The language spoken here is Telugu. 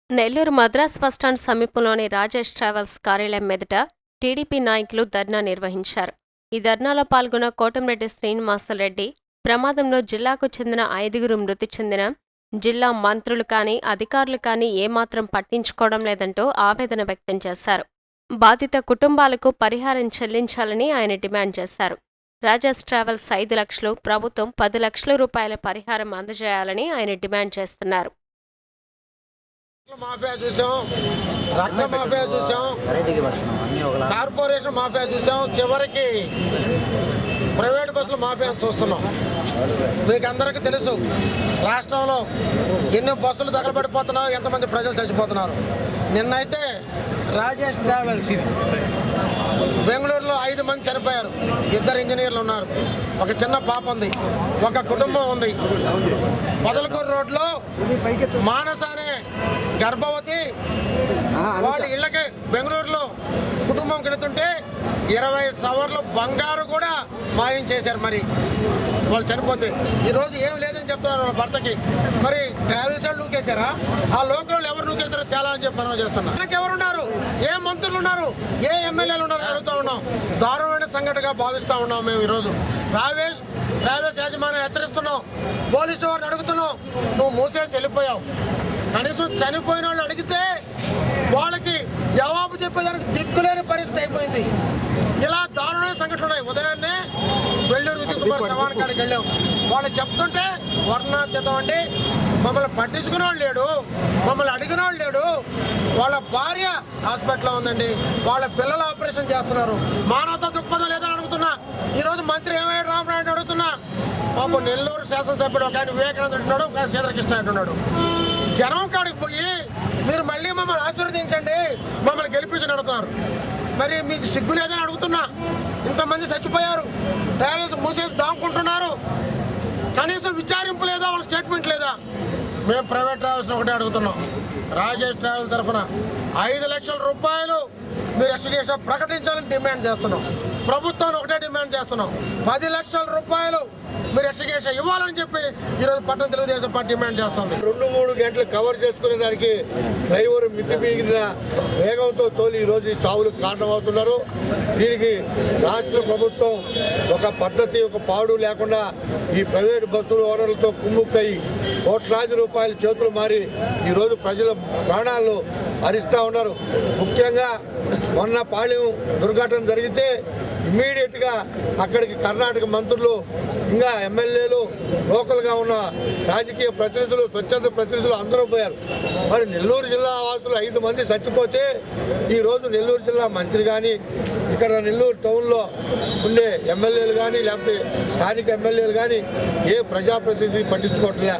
నెల్లూరు మద్రాస్ బస్టాండ్ సమీపంలోని రాజేష్ ట్రావెల్స్ కార్యాలయం ఎదుట టీడీపీ నాయకులు ధర్నా నిర్వహించారు. ఈ ధర్నాలో పాల్గొన్న కోటంరెడ్డి శ్రీనివాసరెడ్డి, ప్రమాదంలో జిల్లాకు చెందిన 5గురు మృతి చెందిన జిల్లా మంత్రులు కానీ, అధికారులు కానీ ఏమాత్రం పట్టించుకోవడం లేదంటూ ఆవేదన వ్యక్తం చేశారు. బాధిత కుటుంబాలకు పరిహారం చెల్లించాలని ఆయన డిమాండ్ చేశారు. రాజేష్ ట్రావెల్స్ 5 లక్షలు, ప్రభుత్వం 10 లక్షల రూపాయల పరిహారం అందజేయాలని ఆయన డిమాండ్ చేస్తున్నారు. మాఫియా చూసాం, రక్త మాఫియా చూసాం, కార్పొరేషన్ మాఫియా చూసాం, చివరికి ప్రైవేట్ బస్సులు మాఫియా చూస్తున్నాం. మీకు అందరికీ తెలుసు రాష్ట్రంలో ఎన్ని బస్సులు తగలబడిపోతున్నావు, ఎంతమంది ప్రజలు చచ్చిపోతున్నారు. నిన్నైతే రాజేష్ ట్రావెల్స్ బెంగళూరులో 5 మంది చనిపోయారు. 2 ఇంజనీర్లు ఉన్నారు, ఒక చిన్న పాప ఉంది, ఒక కుటుంబం ఉంది. పొదలకూరు రోడ్లో మానస అనే గర్భవతి వాళ్ళ ఇళ్ళకి బెంగళూరులో కుటుంబం వెళుతుంటే 20 సవర్లు బంగారు కూడా మాయం చేశారు. మరి వాళ్ళు చనిపోతే ఈరోజు ఏం లేదని చెప్తున్నారు వాళ్ళ భర్తకి. మరి ట్రావెల్స్ వాళ్ళు నూకేశారా? ఆ లోకల్ ఎవరు నూకేశారో తేలాలని చెప్పి మనం చేస్తున్నాం. మనకి ఎవరున్నారు, ఏ మంత్రులు ఉన్నారు, ఏ ఎమ్మెల్యేలు ఉన్నారని అడుగుతూ ఉన్నాం. దారుణమైన సంఘటనగా భావిస్తూ ఉన్నాం మేము. ఈరోజు ట్రావెల్స్ యాజమాన్యం హెచ్చరిస్తున్నాం, పోలీసు వారిని అడుగుతున్నాం, నువ్వు మూసేసి వెళ్ళిపోయావు. కనీసం చనిపోయిన వాళ్ళు అడిగితే వాళ్ళకి జవాబు చెప్పేదానికి దిక్కులేని పరిస్థితి అయిపోయింది. ఇలా దారుణమైన సంఘటనలు ఉన్నాయి. ఉదయాన్నే వెల్లూరు విజయ్ కుమార్ శవానికి వెళ్ళాం. వాళ్ళు చెప్తుంటే వర్ణాతీతం అండి, మమ్మల్ని పట్టించుకునే వాళ్ళు లేడు, మమ్మల్ని అడిగిన వాళ్ళు లేడు. వాళ్ళ భార్య హాస్పిటల్లో ఉందండి, వాళ్ళ పిల్లలు ఆపరేషన్ చేస్తున్నారు. మానవతా దృక్పథం లేదని అడుగుతున్నా. ఈరోజు మంత్రి ఏమయ్యాడు రామనాయుడు అడుగుతున్నా. మాకు నెల్లూరు శాసనసభ్యుడు ఒక ఆయన వివేకానంద ఉన్నాడు, ఒక ఆయన సీతాకృష్ణ ఉన్నాడు. జనం కాడికి పోయి మీరు మళ్ళీ మమ్మల్ని ఆశీర్వదించండి, మమ్మల్ని గెలిపించని అడుగుతున్నారు. మరి మీకు సిగ్గు లేదని అడుగుతున్నా. ఇంతమంది చచ్చిపోయారు, ట్రావెల్స్ మూసేసి దాముకుంటున్నారు. కనీసం విచారింపు లేదా, వాళ్ళ స్టేట్మెంట్ లేదా? మేము ప్రైవేట్ ట్రావెల్స్ని ఒకటే అడుగుతున్నాం. రాజేష్ ట్రావెల్ తరఫున 5 లక్షల రూపాయలు మీరు ఎక్స్గ్రేషన్ ప్రకటించాలని డిమాండ్ చేస్తున్నాం. ప్రభుత్వాన్ని ఒకటే డిమాండ్ చేస్తున్నాం, 10 లక్షల రూపాయలు మీరు ఎక్స్గ్రేషన్ ఇవ్వాలని చెప్పి ఈరోజు పట్టణ తెలుగుదేశం పార్టీ డిమాండ్ చేస్తుంది. 2-3 గంటలు కవర్ చేసుకునే దానికి డ్రైవర్ మితిమీరిన వేగంతో తోలి ఈరోజు ఈ చావులకు కారణమవుతున్నారు. దీనికి రాష్ట్ర ప్రభుత్వం ఒక పద్ధతి, ఒక పాడు లేకుండా ఈ ప్రైవేటు బస్సుల ఓనర్లతో కుమ్ముక్కయి కోట్లాది రూపాయల చేతులు మారి ఈరోజు ప్రజల ప్రాణాలను హరిస్తూ ఉన్నారు. ముఖ్యంగా మొన్న పాళెం దుర్ఘటన జరిగితే ఇమ్మీడియట్గా అక్కడికి కర్ణాటక మంత్రులు, ఇంకా ఎమ్మెల్యేలు, లోకల్గా ఉన్న రాజకీయ ప్రతినిధులు, స్వచ్ఛంద ప్రతినిధులు అందరూ పోయారు. మరి నెల్లూరు జిల్లా వాసులు 5 మంది చచ్చిపోతే ఈరోజు నెల్లూరు జిల్లా మంత్రి కానీ, ఇక్కడ నెల్లూరు టౌన్లో ఉండే ఎమ్మెల్యేలు కానీ, లేకపోతే స్థానిక ఎమ్మెల్యేలు కానీ ఏ ప్రజాప్రతినిధి పట్టించుకోవట్లే.